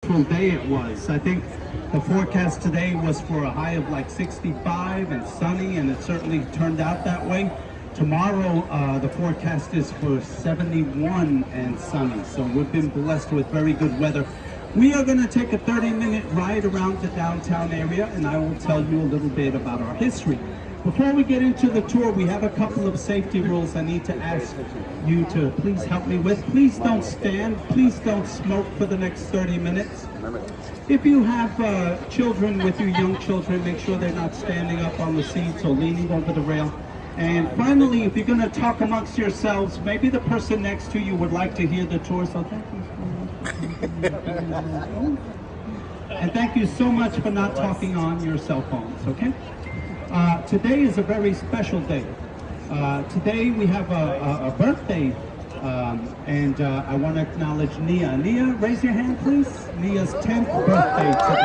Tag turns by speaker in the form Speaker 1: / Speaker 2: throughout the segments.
Speaker 1: beautiful day it was. I think the forecast today was for a high of like 65 and sunny, and it certainly turned out that way. Tomorrow, the forecast is for 71 and sunny, so we've been blessed with very good weather. We are going to take a 30-minute ride around the downtown area, and I will tell you a little bit about our history. Before we get into the tour, we have a couple of safety rules I need to ask you to please help me with. Please don't stand. Please don't smoke for the next 30 minutes. If you have children with you, young children, make sure they're not standing up on the seats or leaning over the rail. And finally, if you're going to talk amongst yourselves, maybe the person next to you would like to hear the tour, so thank you. And thank you so much for not talking on your cell phones, okay? Today is a very special day. Today we have a birthday, and I want to acknowledge Nia. Nia, raise your hand, please. Nia's 10th birthday today.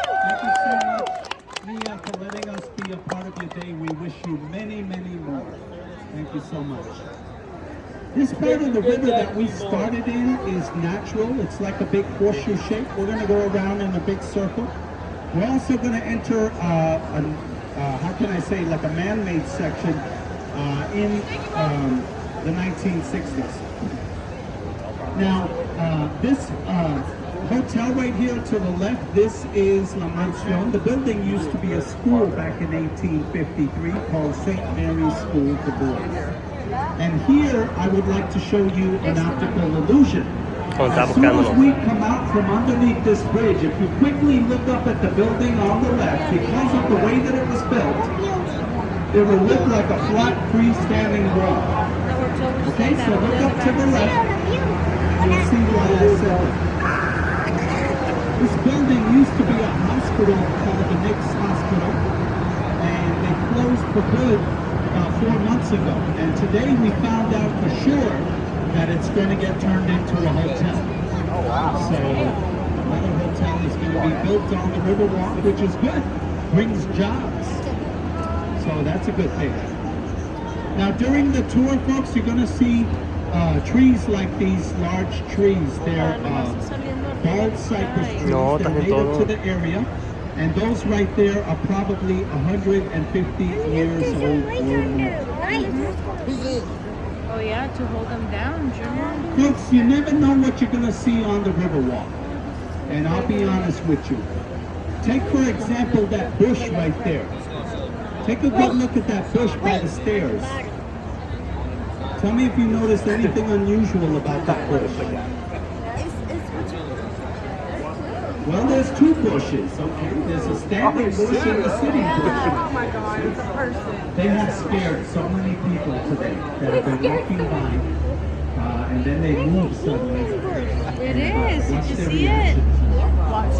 Speaker 1: So thank you so much, Nia, for letting us be a part of your day. We wish you many, many more. Thank you so much. This part of the river that we started in is natural. It's like a big horseshoe shape. We're going to go around in a big circle. We're also going to enter, how can I say, like a man-made section in the 1960s. Now, this hotel right here to the left, this is La Mansion. The building used to be a school back in 1853 called St. Mary's School for Boys. And here, I would like to show you an optical illusion. As soon as we come out from underneath this bridge, if you quickly look up at the building on the left, because of the way that it was built, it will look like a flat, freestanding wall. Okay, so look up to the left, and you'll see why I said that. This building used to be a hospital called the Nix Hospital, and they closed for good 4 months ago, and today we found out for sure that it's going to get turned into a hotel. Oh wow! So another hotel is going to be built on the Riverwalk, which is good, brings jobs. So that's a good thing. Now during the tour, folks, you're going to see trees like these large trees. They're bald cypress trees. They're native to the area. And those right there are probably 150 years old or more.
Speaker 2: Oh yeah, to hold them down, Junior.
Speaker 1: Folks, you never know what you're going to see on the Riverwalk. And I'll be honest with you. Take, for example, that bush right there. Take a good look at that bush by the stairs. Tell me if you noticed anything unusual about that bush. Well, there's two bushes, okay? There's a standing bush and a sitting bush.
Speaker 2: Oh my God, it's a person.
Speaker 1: They have scared so many people today that have been walking by, and then they move suddenly.
Speaker 2: It is. Did you see it? Watch.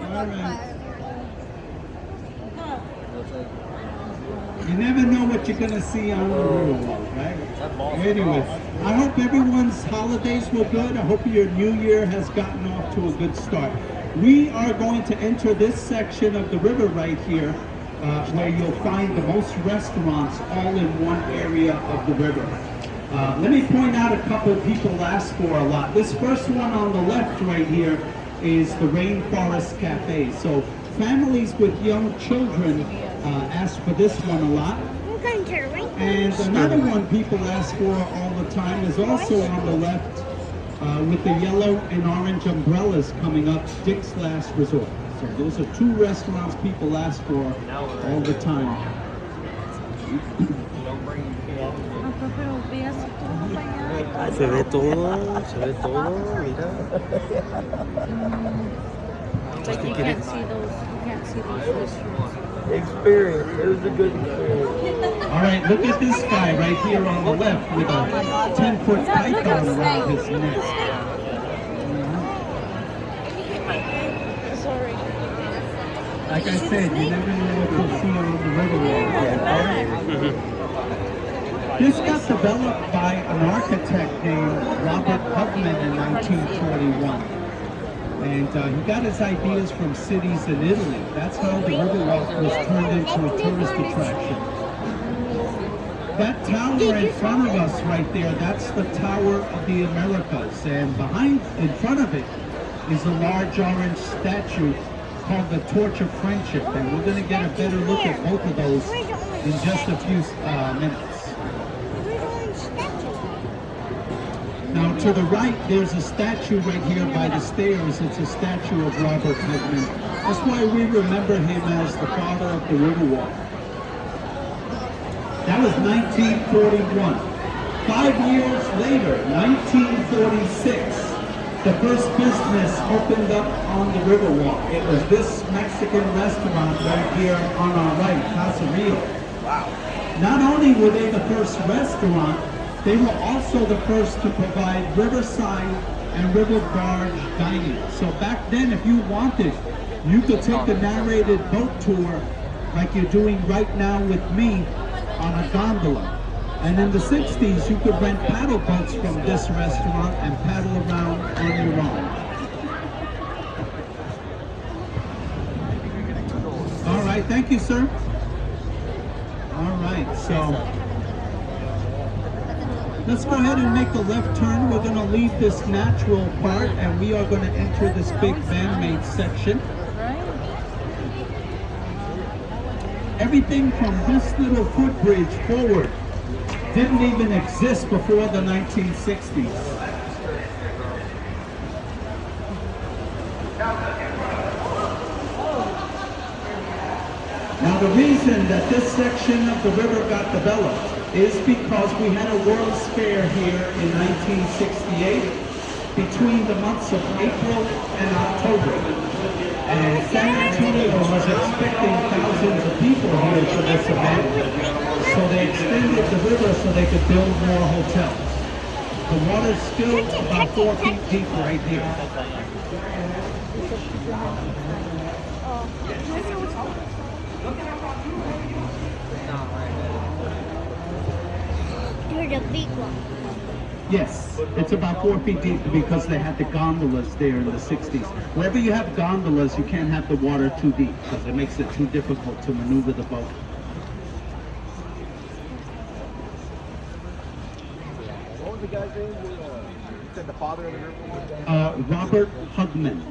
Speaker 1: All right. You never know what you're going to see on the Riverwalk, right? Anyway, I hope everyone's holidays were good. I hope your new year has gotten off to a good start. We are going to enter this section of the river right here, where you'll find the most restaurants all in one area of the river. Let me point out a couple people ask for a lot. This first one on the left right here is the Rainforest Cafe. So families with young children ask for this one a lot. And another one people ask for all the time is also on the left with the yellow and orange umbrellas coming up, Dick's Last Resort. So those are two restaurants people ask for all the time.
Speaker 3: Se ve todo, mira.
Speaker 2: Like you can't see those restaurants.
Speaker 3: Experience, it was a good experience.
Speaker 1: All right, look at this guy right here on the left with a 10-foot python around his neck.
Speaker 2: Sorry.
Speaker 1: Like I said, you never know what you'll see on the Riverwalk. This got developed by an architect named Robert Hubman in 1941. And he got his ideas from cities in Italy. That's how the Riverwalk was turned into a tourist attraction. That tower in front of us right there, that's the Tower of the Americas. And in front of it, is a large orange statue called the Torch of Friendship. And we're going to get a better look at both of those in just a few minutes. Now to the right, there's a statue right here by the stairs. It's a statue of Robert Hugman. That's why we remember him as the father of the Riverwalk. That was 1941. 5 years later, 1946, the first business opened up on the Riverwalk. It was this Mexican restaurant right here on our right, Casa Rio. Wow. Not only were they the first restaurant, they were also the first to provide riverside and river barge dining. So back then, if you wanted, you could take a narrated boat tour like you're doing right now with me on a gondola. And in the 60s, you could rent paddle boats from this restaurant and paddle around on your own. All right, thank you, sir. All right, so let's go ahead and make a left turn. We're going to leave this natural part and we are going to enter this big man-made section. Everything from this little footbridge forward didn't even exist before the 1960s. Now the reason that this section of the river got developed is because we had a World's Fair here in 1968 between the months of April and October. And San Antonio was expecting thousands of people here for this event. So they extended the river so they could build more hotels. The water's still about 4 feet deep right here.
Speaker 2: You're the big one.
Speaker 1: Yes, it's about 4 feet deep because they had the gondolas there in the 60s. Wherever you have gondolas, you can't have the water too deep because it makes it too difficult to maneuver the boat.
Speaker 4: What was the guy's name? You said the father of the river?
Speaker 1: Robert Hugman.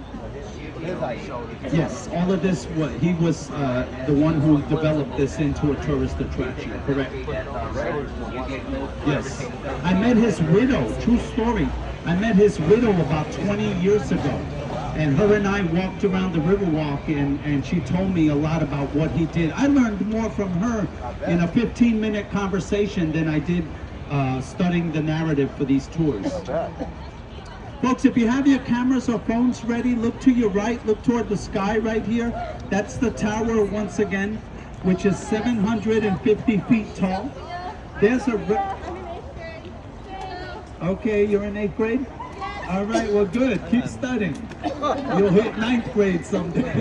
Speaker 1: Yes, all of this, he was the one who developed this into a tourist attraction, correct? Yes. I met his widow, true story. I met his widow about 20 years ago. And her and I walked around the Riverwalk and she told me a lot about what he did. I learned more from her in a 15-minute conversation than I did studying the narrative for these tours. Folks, if you have your cameras or phones ready, look to your right, look toward the sky right here. That's the tower once again, which is 750 feet tall. There's a... Okay, you're in 8th grade? All right, well good, keep studying. You'll hit 9th grade someday.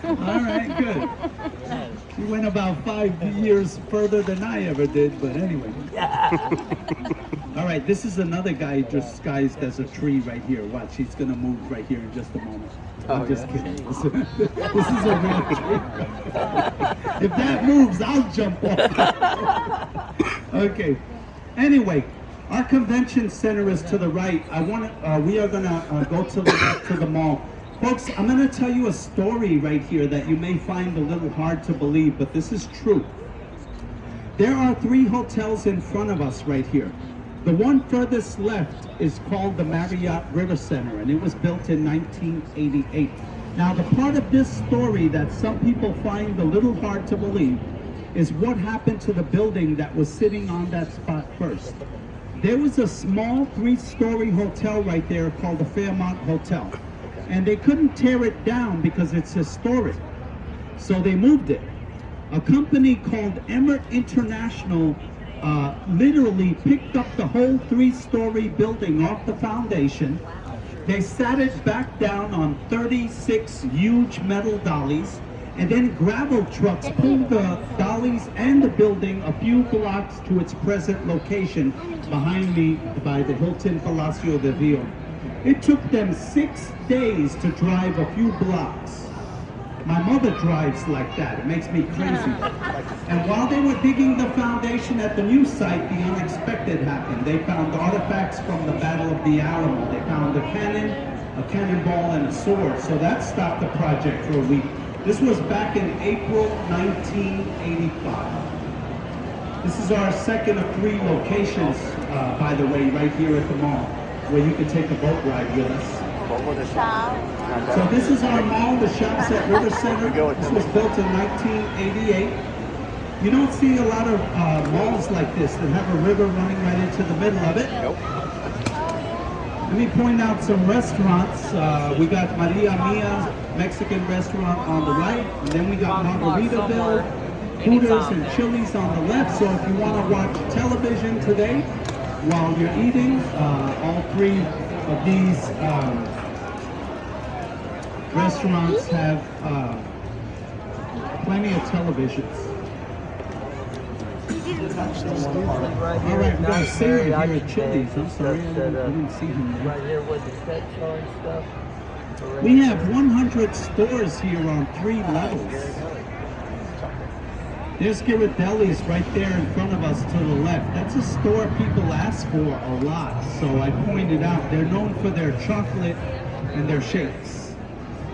Speaker 1: All right, good. You went about 5 years further than I ever did, but anyway. All right, this is another guy disguised as a tree right here. Watch, he's gonna move right here in just a moment. I'm just kidding. This is a real tree. If that moves, I'll jump off. Okay. Anyway, our convention center is to the right. We are gonna go to the left to the mall. Folks, I'm gonna tell you a story right here that you may find a little hard to believe, but this is true. There are 3 hotels in front of us right here. The one furthest left is called the Marriott River Center, and it was built in 1988. Now, the part of this story that some people find a little hard to believe is what happened to the building that was sitting on that spot first. There was a small 3-story hotel right there called the Fairmont Hotel, and they couldn't tear it down because it's historic, so they moved it. A company called Emmert International literally picked up the whole 3-story building off the foundation. They sat it back down on 36 huge metal dollies, and then gravel trucks pulled the dollies and the building a few blocks to its present location behind me by the Hilton Palacio de Ville. It took them 6 days to drive a few blocks. My mother drives like that. It makes me crazy. And while they were digging the foundation at the new site, the unexpected happened. They found artifacts from the Battle of the Alamo. They found a cannon, a cannonball, and a sword. So that stopped the project for a week. This was back in April 1985. This is our second of 3 locations, by the way, right here at the mall, where you can take a boat ride with us. So this is our mall, the Shops at River Center. This was built in 1988. You don't see a lot of malls like this that have a river running right into the middle of it.
Speaker 4: Nope.
Speaker 1: Let me point out some restaurants. We got Maria Mia Mexican restaurant on the right, and then we got Margaritaville, Hooters and Chili's on the left. So if you want to watch television today while you're eating, all 3 of these restaurants have plenty of televisions. All right, we got a singer here at Chili's. I'm sorry, I didn't see him there.
Speaker 3: Right here where the steps are and stuff.
Speaker 1: We have 100 stores here on 3 levels. There's Ghirardelli's right there in front of us to the left. That's a store people ask for a lot. So I pointed out they're known for their chocolate and their shakes.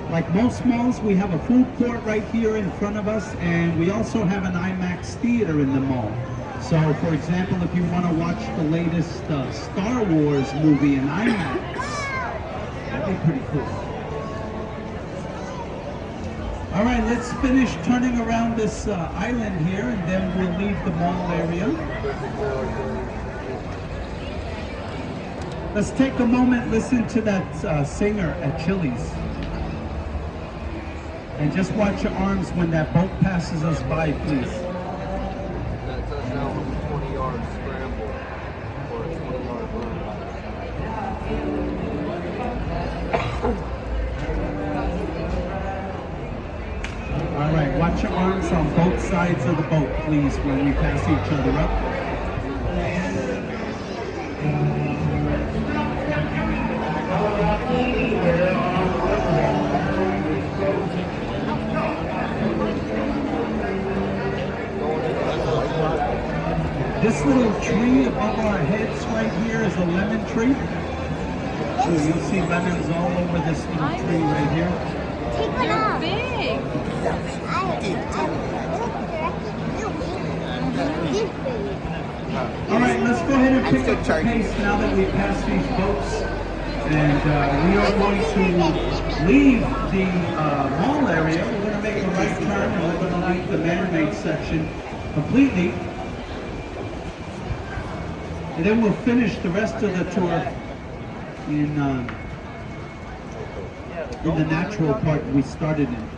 Speaker 1: Like most malls, we have a food court right here in front of us, and we also have an IMAX theater in the mall. So, for example, if you want to watch the latest Star Wars movie in IMAX, that'd be pretty cool. All right, let's finish turning around this island here, and then we'll leave the mall area. Let's take a moment, listen to that singer at Chili's. And just watch your arms when that boat passes us by, please.
Speaker 3: That touchdown was a 20-yard scramble or a 20-yard run.
Speaker 1: All right, watch your arms on both sides of the boat, please, when we pass each other up. This little tree above our heads right here is a lemon tree. So you'll see lemons all over this little tree right here.
Speaker 5: Take one off.
Speaker 2: Big.
Speaker 1: All right, let's go ahead and pick up the pace now that we've passed these boats. And we are going to leave the mall area. We're going to make a right turn and we're going to leave the man-made section completely. And then we'll finish the rest of the tour in the natural part we started in.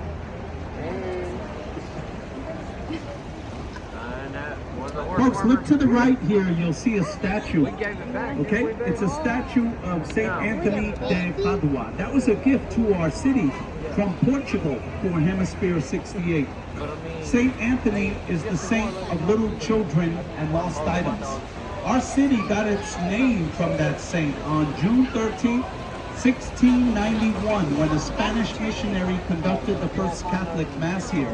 Speaker 1: Folks, look to the right here, you'll see a statue. Okay? It's a statue of St. Anthony de Padua. That was a gift to our city from Portugal for Hemisphere 68. St. Anthony is the saint of little children and lost items. Our city got its name from that saint on June 13th, 1691, when a Spanish missionary conducted the first Catholic Mass here.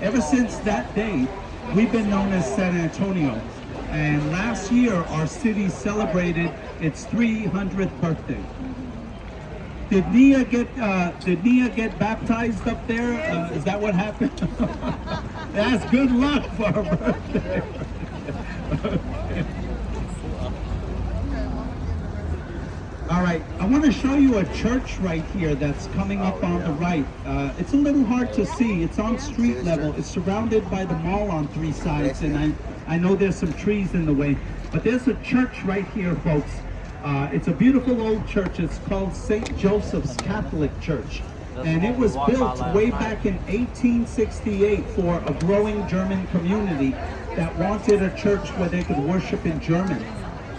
Speaker 1: Ever since that day, we've been known as San Antonio. And last year, our city celebrated its 300th birthday. Did Nia get baptized up there? Is that what happened? That's good luck for her birthday. All right, I want to show you a church right here that's coming up on the right. It's a little hard to see. It's on street level. It's surrounded by the mall on 3 sides, and I know there's some trees in the way. But there's a church right here, folks. It's a beautiful old church. It's called St. Joseph's Catholic Church. And it was built way back in 1868 for a growing German community that wanted a church where they could worship in German.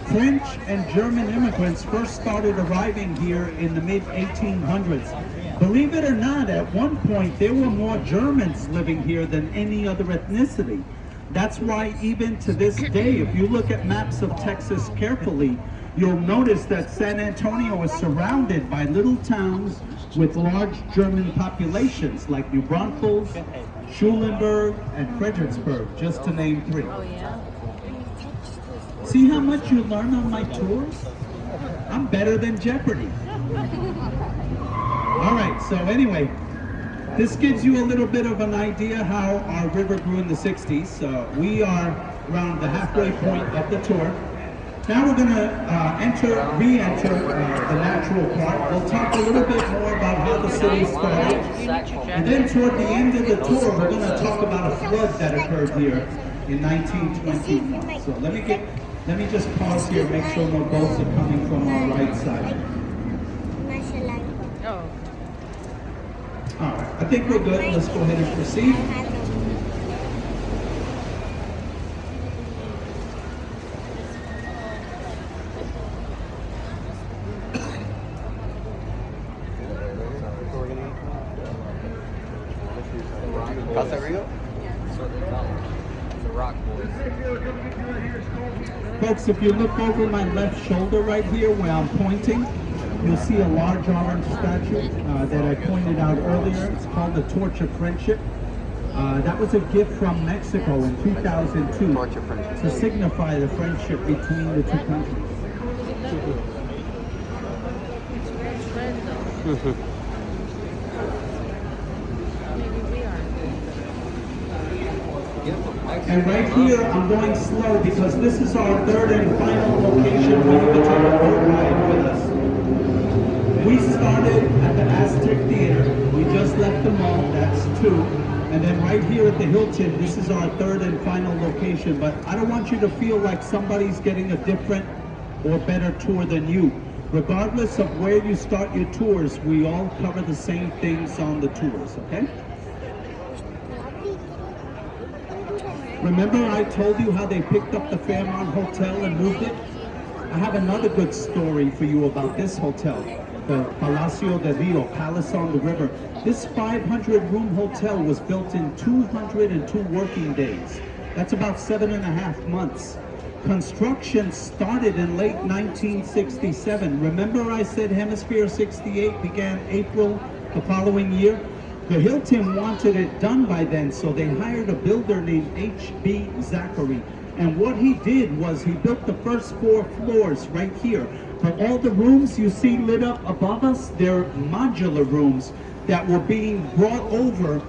Speaker 1: French and German immigrants first started arriving here in the mid-1800s. Believe it or not, at one point there were more Germans living here than any other ethnicity. That's why even to this day, if you look at maps of Texas carefully, you'll notice that San Antonio is surrounded by little towns with large German populations like New Braunfels, Schulenburg, and Fredericksburg, just to name 3.
Speaker 2: Oh yeah.
Speaker 1: See how much you learn on my tours? I'm better than Jeopardy. All right, so anyway, this gives you a little bit of an idea how our river grew in the 60s. We are around the halfway point of the tour. Now we're going to re-enter the natural part. We'll talk a little bit more about how the city started. And then toward the end of the tour, we're going to talk about a flood that occurred here in 1921. So let me just pause here, make sure no boats are coming from our right side.
Speaker 2: Oh.
Speaker 1: All right, I think we're good. Let's go ahead and proceed.
Speaker 4: Casa Rio?
Speaker 3: That's what they call it. The Rock Boys.
Speaker 1: Folks, if you look over my left shoulder right here where I'm pointing, you'll see a large orange statue that I pointed out earlier. It's called the Torch of Friendship. That was a gift from Mexico in 2002
Speaker 4: Torch of Friendship.
Speaker 1: to signify the friendship between the two countries.
Speaker 2: It's red though. Maybe we are.
Speaker 1: And right here, I'm going slow because this is our third and final location where you can take a boat ride with us. We started at the Aztec Theater. We just left the mall, that's 2. And then right here at the Hilton, this is our third and final location. But I don't want you to feel like somebody's getting a different or better tour than you. Regardless of where you start your tours, we all cover the same things on the tours, okay? Remember I told you how they picked up the Fairmont Hotel and moved it? I have another good story for you about this hotel, the Palacio de Rio, Palace on the River. This 500-room hotel was built in 202 working days. That's about 7.5 months. Construction started in late 1967. Remember I said Hemisphere 68 began April the following year? The Hilton wanted it done by then, so they hired a builder named H.B. Zachary. And what he did was he built the first 4 floors right here. But all the rooms you see lit up above us, they're modular rooms that were being brought over.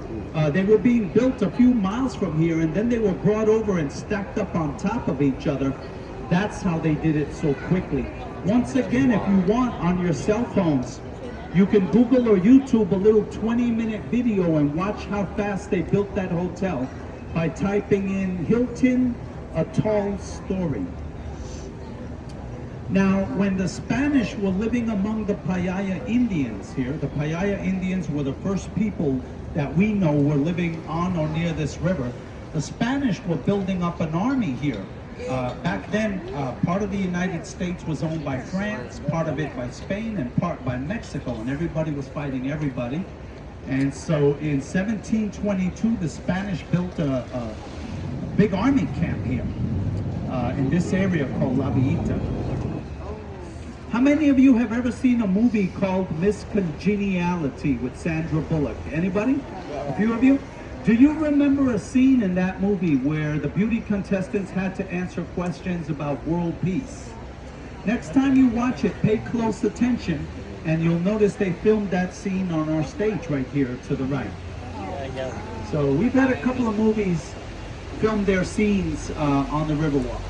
Speaker 1: They were being built a few miles from here, and then they were brought over and stacked up on top of each other. That's how they did it so quickly. Once again, if you want, on your cell phones, you can Google or YouTube a little 20-minute video and watch how fast they built that hotel by typing in Hilton, a tall story. Now, when the Spanish were living among the Payaya Indians here, the Payaya Indians were the first people that we know were living on or near this river. The Spanish were building up an army here. Back then, part of the United States was owned by France, part of it by Spain, and part by Mexico, and everybody was fighting everybody. And so in 1722, the Spanish built a big army camp here in this area called La Villita. How many of you have ever seen a movie called Miss Congeniality with Sandra Bullock? Anybody? A few of you? Do you remember a scene in that movie where the beauty contestants had to answer questions about world peace? Next time you watch it, pay close attention, and you'll notice they filmed that scene on our stage right here to the right. So we've had a couple of movies film their scenes on the Riverwalk.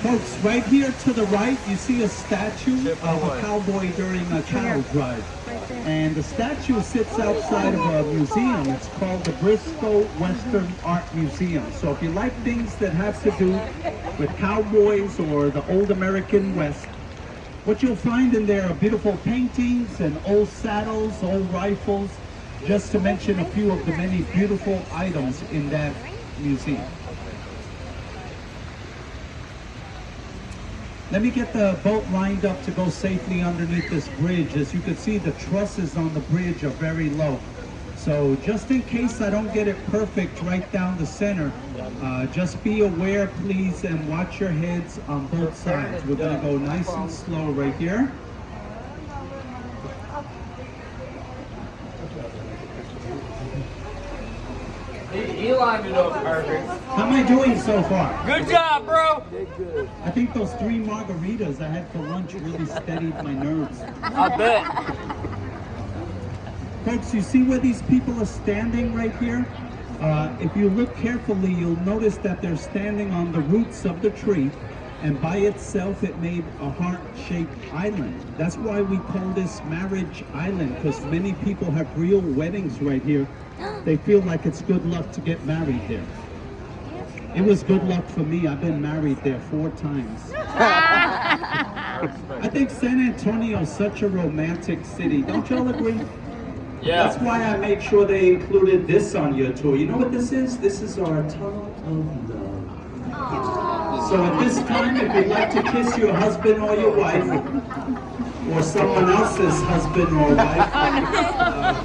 Speaker 1: Folks, right here to the right, you see a statue of a cowboy during a cattle drive. And the statue sits outside of a museum. It's called the Briscoe Western Art Museum. So if you like things that have to do with cowboys or the old American West, what you'll find in there are beautiful paintings and old saddles, old rifles, just to mention a few of the many beautiful items in that museum. Let me get the boat lined up to go safely underneath this bridge. As you can see, the trusses on the bridge are very low. So just in case I don't get it perfect right down the center, just be aware, please, and watch your heads on both sides. We're gonna go nice and slow right here.
Speaker 3: He lined it up perfect.
Speaker 1: How am I doing so far?
Speaker 3: Good job, bro.
Speaker 1: I think those 3 margaritas I had for lunch really steadied my nerves.
Speaker 3: I bet.
Speaker 1: Folks, you see where these people are standing right here? If you look carefully, you'll notice that they're standing on the roots of the tree, and by itself it made a heart-shaped island. That's why we call this Marriage Island, because many people have real weddings right here. They feel like it's good luck to get married there. It was good luck for me. I've been married there 4 times. I think San Antonio is such a romantic city. Don't y'all agree?
Speaker 3: Yeah.
Speaker 1: That's why I made sure they included this on your tour. You know what this is? This is our tunnel of love. So at this time, if you'd like to kiss your husband or your wife, or someone else's husband or wife,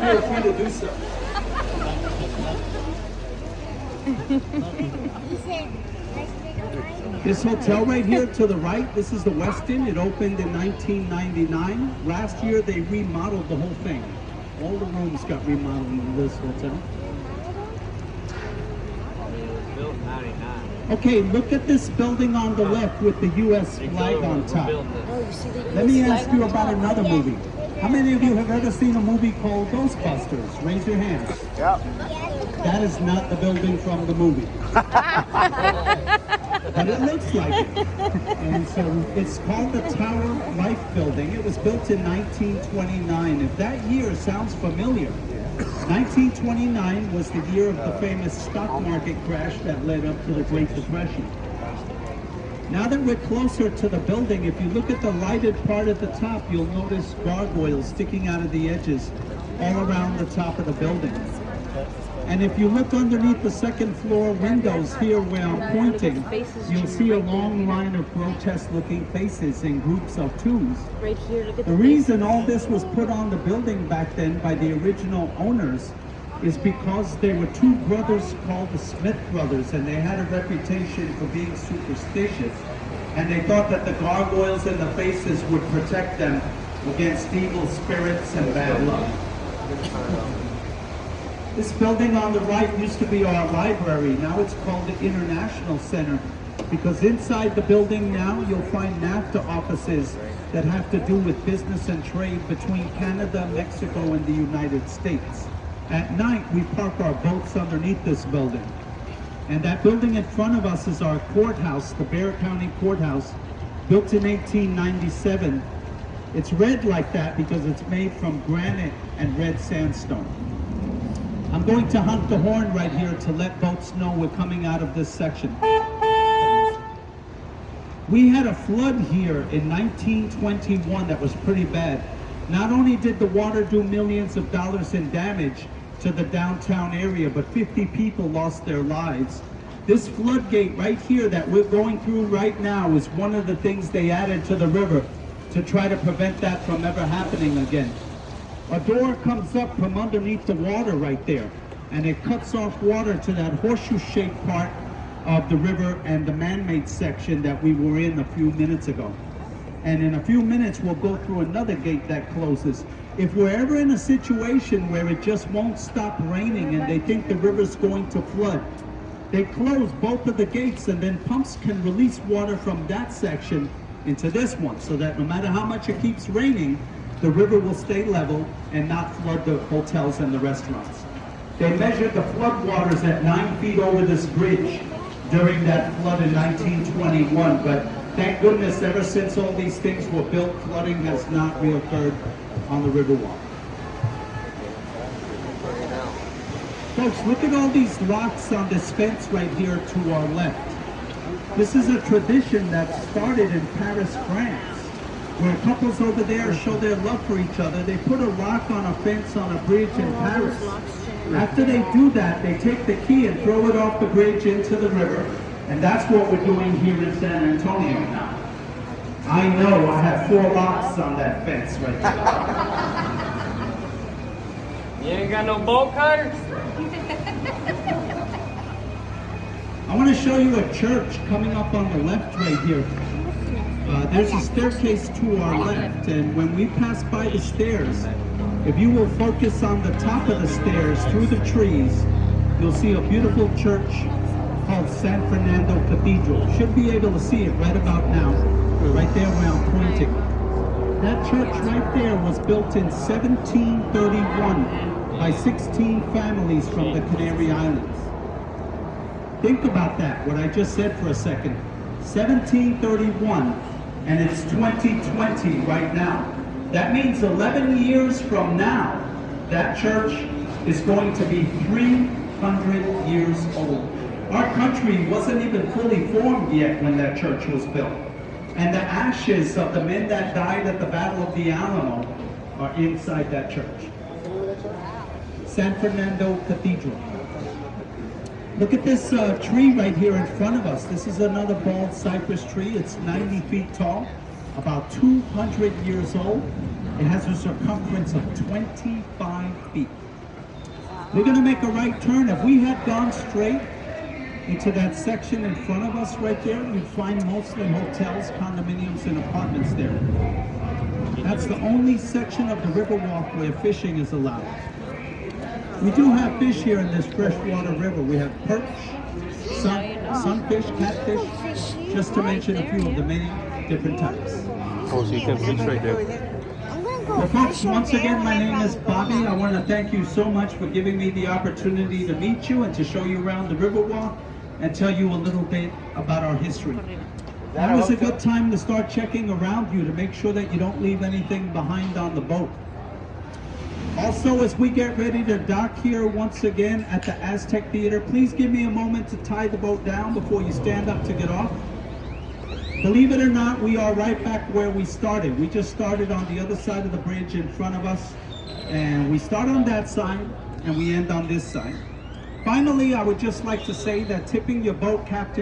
Speaker 1: feel free to do so. This hotel right here to the right, this is the Westin. It opened in 1999. Last year, they remodeled the whole thing. All the rooms got remodeled in this hotel.
Speaker 3: Built in 99.
Speaker 1: Okay, look at this building on the left with the U.S. flag on top.
Speaker 2: Oh, you see the
Speaker 1: Let me
Speaker 2: US
Speaker 1: ask
Speaker 2: flag
Speaker 1: you
Speaker 2: on
Speaker 1: about
Speaker 2: top?
Speaker 1: another movie. How many of you have ever seen a movie called Ghostbusters? Raise your hands.
Speaker 4: Yeah.
Speaker 1: That is not the building from the movie. But it looks like it. And so it's called the Tower Life Building. It was built in 1929. If that year sounds familiar, 1929 was the year of the famous stock market crash that led up to the Great Depression. Now that we're closer to the building, if you look at the lighted part at the top, you'll notice gargoyles sticking out of the edges all around the top of the building. And if you look underneath the second floor windows here where I'm pointing, you'll see a long line of grotesque looking faces in groups of 2s.
Speaker 2: Right here, look at
Speaker 1: The
Speaker 2: the
Speaker 1: reason
Speaker 2: faces.
Speaker 1: all this was put on the building back then by the original owners is because there were 2 brothers called the Smith brothers, and they had a reputation for being superstitious. And they thought that the gargoyles and the faces would protect them against evil spirits and bad luck. This building on the right used to be our library. Now it's called the International Center, because inside the building now you'll find NAFTA offices that have to do with business and trade between Canada, Mexico, and the United States. At night, we park our boats underneath this building. And that building in front of us is our courthouse, the Bexar County Courthouse, built in 1897. It's red like that because it's made from granite and red sandstone. I'm going to honk the horn right here to let boats know we're coming out of this section. We had a flood here in 1921 that was pretty bad. Not only did the water do millions of dollars in damage to the downtown area, but 50 people lost their lives. This floodgate right here that we're going through right now is one of the things they added to the river to try to prevent that from ever happening again. A door comes up from underneath the water right there, and it cuts off water to that horseshoe-shaped part of the river and the man-made section that we were in a few minutes ago. And in a few minutes, we'll go through another gate that closes. If we're ever in a situation where it just won't stop raining and they think the river's going to flood, they close both of the gates, and then pumps can release water from that section into this one, so that no matter how much it keeps raining, the river will stay level and not flood the hotels and the restaurants. They measured the flood waters at 9 feet over this bridge during that flood in 1921, but thank goodness ever since all these things were built, flooding has not reoccurred on the Riverwalk. Folks, look at all these rocks on this fence right here to our left. This is a tradition that started in Paris, France, where couples over there show their love for each other. They put a rock on a fence on a bridge in Paris. After they do that, they take the key and throw it off the bridge into the river. And that's what we're doing here in San Antonio now. I know, I have 4 locks on that fence right there.
Speaker 5: You ain't got no bolt cutters?
Speaker 1: I want to show you a church coming up on the left right here. There's a staircase to our left, and when we pass by the stairs, if you will focus on the top of the stairs through the trees, you'll see a beautiful church called San Fernando Cathedral. Should be able to see it right about now, right there where I'm pointing. That church right there was built in 1731 by 16 families from the Canary Islands. Think about that, what I just said for a second. 1731, and it's 2020 right now. That means 11 years from now, that church is going to be 300 years old. Our country wasn't even fully formed yet when that church was built. And the ashes of the men that died at the Battle of the Alamo are inside that church. San Fernando Cathedral. Look at this tree right here in front of us. This is another bald cypress tree. It's 90 feet tall, about 200 years old. It has a circumference of 25 feet. We're going to make a right turn. If we had gone straight into that section in front of us right there, you'd find mostly hotels, condominiums, and apartments there. That's the only section of the Riverwalk where fishing is allowed. We do have fish here in this freshwater river. We have perch, sunfish, catfish, just to mention a few of the many different types.
Speaker 5: Oh, so you can fish right there.
Speaker 1: Well, folks, once again, my name is Bobby. I want to thank you so much for giving me the opportunity to meet you and to show you around the Riverwalk and tell you a little bit about our history. Now is a good time to start checking around you to make sure that you don't leave anything behind on the boat. Also, as we get ready to dock here once again at the Aztec Theater, please give me a moment to tie the boat down before you stand up to get off. Believe it or not, we are right back where we started. We just started on the other side of the bridge in front of us, and we start on that side and we end on this side. Finally, I would just like to say that tipping your boat captain